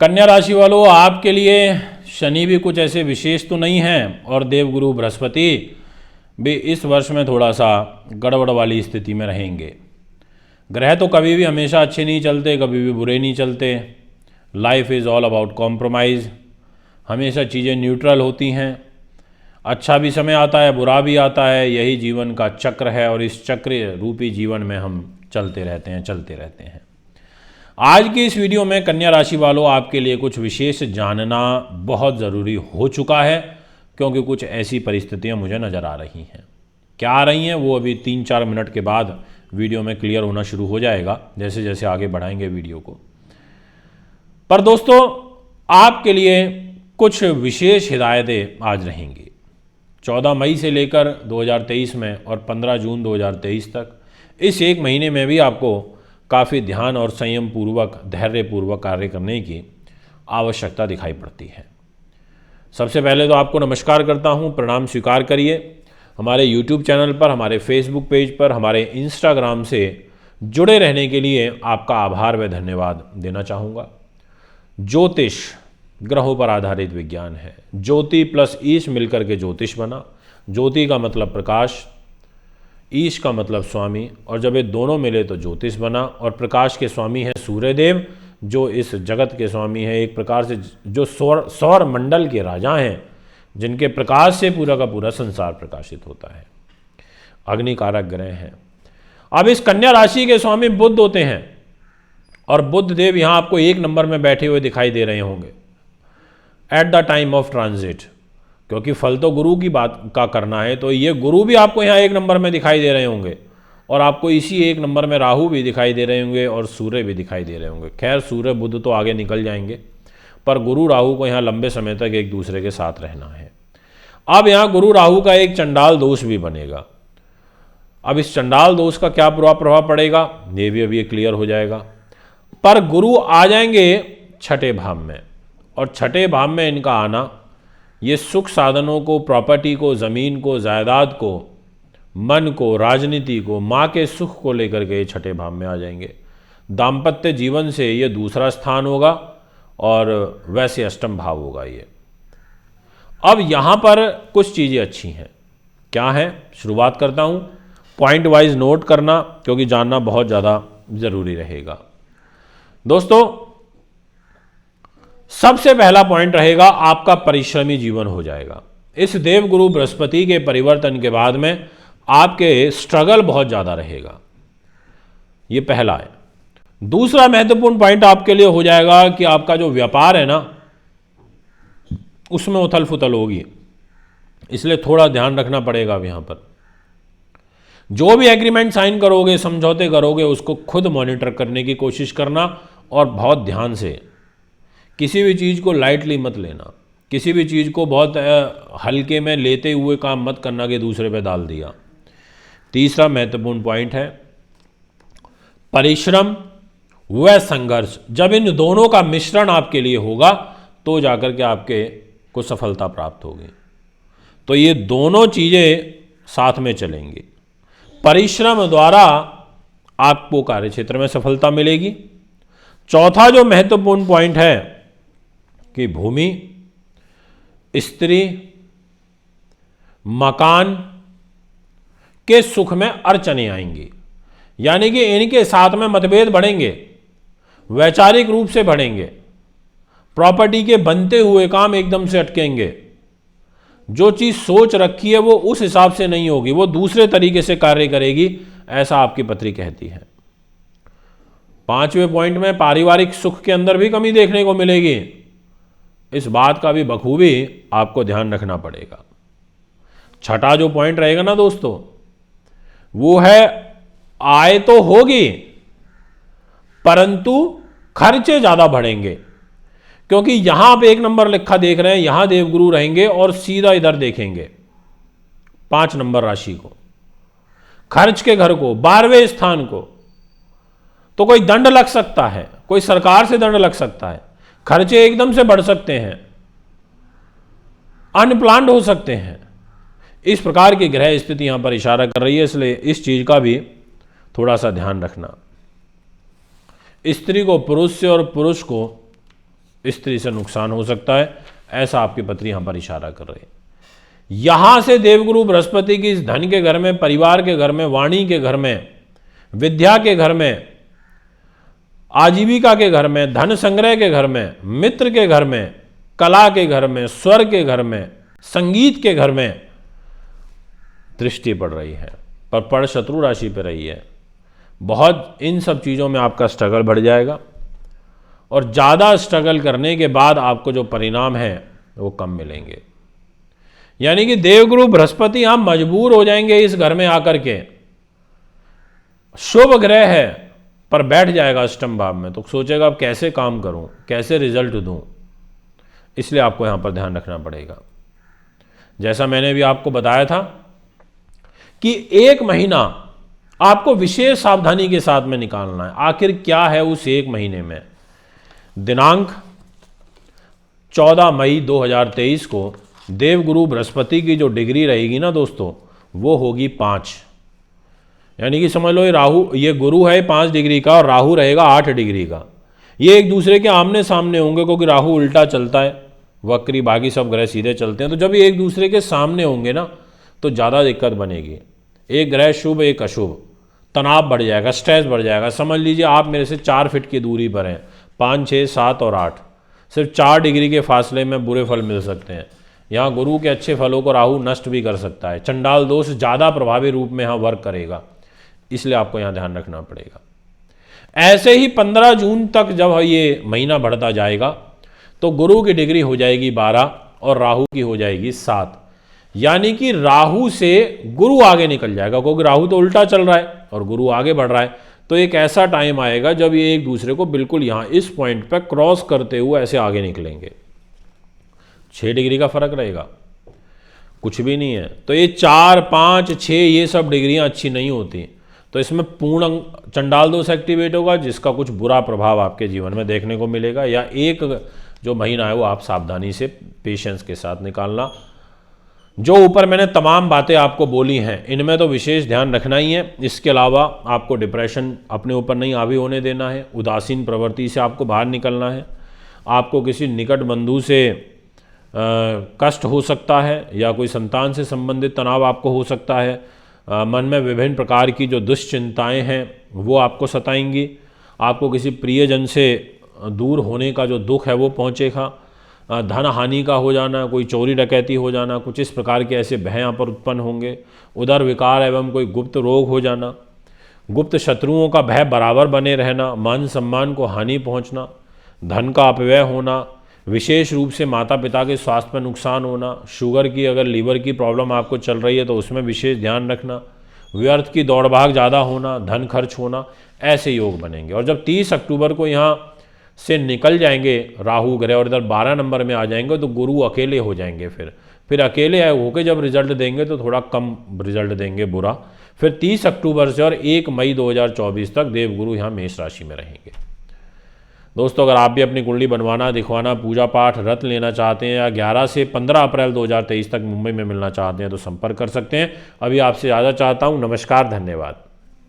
कन्या राशि वालों, आपके लिए शनि भी कुछ ऐसे विशेष तो नहीं हैं और देवगुरु बृहस्पति भी इस वर्ष में थोड़ा सा गड़बड़ वाली स्थिति में रहेंगे। ग्रह तो कभी भी हमेशा अच्छे नहीं चलते, कभी भी बुरे नहीं चलते। Life is all about compromise. हमेशा चीज़ें न्यूट्रल होती हैं। अच्छा भी समय आता है, बुरा भी आता है। यही जीवन का चक्र है और इस चक्र रूपी जीवन में हम चलते रहते हैं। आज की इस वीडियो में कन्या राशि वालों, आपके लिए कुछ विशेष जानना बहुत ज़रूरी हो चुका है, क्योंकि कुछ ऐसी परिस्थितियां मुझे नज़र आ रही हैं। क्या आ रही हैं वो अभी 3-4 मिनट के बाद वीडियो में क्लियर होना शुरू हो जाएगा, जैसे जैसे आगे बढ़ाएंगे वीडियो को। पर दोस्तों, आपके लिए कुछ विशेष हिदायतें आज रहेंगी। 14 मई से लेकर 2023 में और 15 जून 2023 तक, इस एक महीने में भी आपको काफ़ी ध्यान और संयम पूर्वक, धैर्यपूर्वक कार्य करने की आवश्यकता दिखाई पड़ती है। सबसे पहले तो आपको नमस्कार करता हूं, प्रणाम स्वीकार करिए। हमारे YouTube चैनल पर, हमारे Facebook पेज पर, हमारे Instagram से जुड़े रहने के लिए आपका आभार व धन्यवाद देना चाहूँगा। ज्योतिष ग्रहों पर आधारित विज्ञान है। ज्योति प्लस ईश मिलकर के ज्योतिष बना। ज्योति का मतलब प्रकाश, ईश का मतलब स्वामी, और जब ये दोनों मिले तो ज्योतिष बना। और प्रकाश के स्वामी हैं सूर्यदेव, जो इस जगत के स्वामी हैं, एक प्रकार से जो सौर मंडल के राजा हैं, जिनके प्रकाश से पूरा का पूरा संसार प्रकाशित होता है। अग्निकारक ग्रह हैं। अब इस कन्या राशि के स्वामी बुध होते हैं, और बुध देव यहाँ आपको 1 नंबर में बैठे हुए दिखाई दे रहे होंगे at the time of transit, क्योंकि फल तो गुरु की बात का करना है, तो ये गुरु भी आपको यहाँ 1 नंबर में दिखाई दे रहे होंगे, और आपको इसी 1 नंबर में राहु भी दिखाई दे रहे होंगे और सूर्य भी दिखाई दे रहे होंगे। खैर, सूर्य बुध तो आगे निकल जाएंगे, पर गुरु राहु को यहाँ लंबे समय तक एक दूसरे के साथ रहना है। अब यहाँ गुरु राहु का एक चंडाल दोष भी बनेगा। अब इस चंडाल दोष का क्या प्रभाव पड़ेगा, ये भी अभी क्लियर हो जाएगा। पर गुरु आ जाएंगे 6ठे भाव में, और 6ठे भाव में इनका आना, ये सुख साधनों को, प्रॉपर्टी को, ज़मीन को, जायदाद को, मन को, राजनीति को, माँ के सुख को लेकर के 6ठे भाव में आ जाएंगे। दाम्पत्य जीवन से ये दूसरा स्थान होगा, और वैसे अष्टम भाव होगा ये। अब यहाँ पर कुछ चीज़ें अच्छी हैं। क्या है, शुरुआत करता हूँ। पॉइंट वाइज नोट करना, क्योंकि जानना बहुत ज़्यादा ज़रूरी रहेगा। दोस्तों, सबसे पहला पॉइंट रहेगा, आपका परिश्रमी जीवन हो जाएगा। इस देवगुरु बृहस्पति के परिवर्तन के बाद में आपके स्ट्रगल बहुत ज़्यादा रहेगा, ये पहला है। दूसरा महत्वपूर्ण पॉइंट आपके लिए हो जाएगा कि आपका जो व्यापार है ना, उसमें उथल फुथल होगी, इसलिए थोड़ा ध्यान रखना पड़ेगा। अब यहाँ पर जो भी एग्रीमेंट साइन करोगे, समझौते करोगे, उसको खुद मॉनिटर करने की कोशिश करना, और बहुत ध्यान से। किसी भी चीज़ को लाइटली मत लेना, किसी भी चीज़ को बहुत हल्के में लेते हुए काम मत करना कि दूसरे पे डाल दिया। तीसरा महत्वपूर्ण पॉइंट है परिश्रम व संघर्ष। जब इन दोनों का मिश्रण आपके लिए होगा, तो जाकर के आपके को सफलता प्राप्त होगी। तो ये दोनों चीज़ें साथ में चलेंगी। परिश्रम द्वारा आपको कार्यक्षेत्र में सफलता मिलेगी। चौथा जो महत्वपूर्ण पॉइंट है कि भूमि, स्त्री, मकान के सुख में अड़चनें आएंगी, यानी कि इनके साथ में मतभेद बढ़ेंगे, वैचारिक रूप से बढ़ेंगे। प्रॉपर्टी के बनते हुए काम एकदम से अटकेंगे। जो चीज़ सोच रखी है वो उस हिसाब से नहीं होगी, वो दूसरे तरीके से कार्य करेगी, ऐसा आपकी पत्री कहती है। 5वें पॉइंट में पारिवारिक सुख के अंदर भी कमी देखने को मिलेगी। इस बात का भी बखूबी आपको ध्यान रखना पड़ेगा। 6ठा जो पॉइंट रहेगा ना दोस्तों, वो है आय तो होगी, परंतु खर्चे ज़्यादा बढ़ेंगे, क्योंकि यहां आप 1 नंबर लिखा देख रहे हैं, यहां देवगुरु रहेंगे और सीधा इधर देखेंगे 5 नंबर राशि को, खर्च के घर को, 12वें स्थान को। तो कोई दंड लग सकता है, कोई सरकार से दंड लग सकता है, खर्चे एकदम से बढ़ सकते हैं, अनप्लान्ड हो सकते हैं। इस प्रकार की ग्रह स्थिति यहां पर इशारा कर रही है, इसलिए इस चीज का भी थोड़ा सा ध्यान रखना। स्त्री को पुरुष से और पुरुष को स्त्री से नुकसान हो सकता है, ऐसा आपकी पत्री यहाँ पर इशारा कर रही है। यहाँ से देवगुरु बृहस्पति की इस धन के घर में, परिवार के घर में, वाणी के घर में, विद्या के घर में, आजीविका के घर में, धन संग्रह के घर में, मित्र के घर में, कला के घर में, स्वर के घर में, संगीत के घर में दृष्टि पड़ रही है, पर पड़ शत्रु राशि पर रही है। बहुत इन सब चीज़ों में आपका स्ट्रगल बढ़ जाएगा और ज़्यादा स्ट्रगल करने के बाद आपको जो परिणाम है वो कम मिलेंगे। यानी कि देवगुरु बृहस्पति यहां मजबूर हो जाएंगे इस घर में आकर के। शुभ ग्रह है पर बैठ जाएगा अष्टम भाव में, तो सोचेगा अब कैसे काम करूं, कैसे रिजल्ट दूं। इसलिए आपको यहां पर ध्यान रखना पड़ेगा। जैसा मैंने भी आपको बताया था कि एक महीना आपको विशेष सावधानी के साथ में निकालना है। आखिर क्या है उस एक महीने में? दिनांक 14 मई 2023 को देवगुरु बृहस्पति की जो डिग्री रहेगी ना दोस्तों, वो होगी 5। यानी कि समझ लो ये गुरु है 5 डिग्री का और राहु रहेगा 8 डिग्री का। ये एक दूसरे के आमने सामने होंगे, क्योंकि राहु उल्टा चलता है, वक्री, बाकी सब ग्रह सीधे चलते हैं। तो जब ये एक दूसरे के सामने होंगे ना तो ज़्यादा दिक्कत बनेगी। एक ग्रह शुभ, एक अशुभ, तनाव बढ़ जाएगा, स्ट्रेस बढ़ जाएगा। समझ लीजिए आप मेरे से 4 फीट की दूरी पर हैं, 5, 6, 7 और 8, सिर्फ 4 डिग्री के फासले में बुरे फल मिल सकते हैं। यहाँ गुरु के अच्छे फलों को राहु नष्ट भी कर सकता है। चंडाल दोष ज़्यादा प्रभावी रूप में यहाँ वर्क करेगा, इसलिए आपको यहाँ ध्यान रखना पड़ेगा। ऐसे ही 15 जून तक जब ये महीना बढ़ता जाएगा तो गुरु की डिग्री हो जाएगी 12 और राहु की हो जाएगी 7। यानी कि राहु से गुरु आगे निकल जाएगा, क्योंकि राहु तो उल्टा चल रहा है और गुरु आगे बढ़ रहा है। तो एक ऐसा टाइम आएगा जब ये एक दूसरे को बिल्कुल यहाँ इस पॉइंट पर क्रॉस करते हुए ऐसे आगे निकलेंगे। 6 डिग्री का फर्क रहेगा, कुछ भी नहीं है। तो ये 4, 5, 6 ये सब डिग्रियां अच्छी नहीं होती। तो इसमें पूर्ण चंडाल दोष एक्टिवेट होगा, जिसका कुछ बुरा प्रभाव आपके जीवन में देखने को मिलेगा। या एक जो महीना है वो आप सावधानी से, पेशेंस के साथ निकालना। जो ऊपर मैंने तमाम बातें आपको बोली हैं, इनमें तो विशेष ध्यान रखना ही है। इसके अलावा आपको डिप्रेशन अपने ऊपर नहीं हावी होने देना है, उदासीन प्रवृत्ति से आपको बाहर निकलना है। आपको किसी निकट बंधु से कष्ट हो सकता है या कोई संतान से संबंधित तनाव आपको हो सकता है। मन में विभिन्न प्रकार की जो दुश्चिंताएं हैं वो आपको सताएंगी। आपको किसी प्रियजन से दूर होने का जो दुख है वो पहुंचेगा। धन हानि का हो जाना, कोई चोरी डकैती हो जाना, कुछ इस प्रकार के ऐसे भय यहाँ पर उत्पन्न होंगे। उदर विकार एवं कोई गुप्त रोग हो जाना, गुप्त शत्रुओं का भय बराबर बने रहना, मान सम्मान को हानि पहुँचना, धन का अपव्यय होना, विशेष रूप से माता पिता के स्वास्थ्य पर नुकसान होना, शुगर की, अगर लीवर की प्रॉब्लम आपको चल रही है तो उसमें विशेष ध्यान रखना, व्यर्थ की दौड़ भाग ज़्यादा होना, धन खर्च होना, ऐसे योग बनेंगे। और जब 30 अक्टूबर को यहाँ से निकल जाएंगे राहु ग्रह और इधर 12 नंबर में आ जाएंगे तो गुरु अकेले हो जाएंगे। फिर अकेले होकर जब रिजल्ट देंगे तो थोड़ा कम रिजल्ट देंगे, बुरा। फिर 30 अक्टूबर से और 1 मई 2024 तक देवगुरु यहाँ मेष राशि में रहेंगे। दोस्तों, अगर आप भी अपनी कुंडली बनवाना, दिखवाना, पूजा पाठ, रत्न लेना चाहते हैं या 11 से 15 अप्रैल 2023 तक मुंबई में मिलना चाहते हैं तो संपर्क कर सकते हैं। अभी आपसे ज़्यादा चाहता हूँ। नमस्कार, धन्यवाद।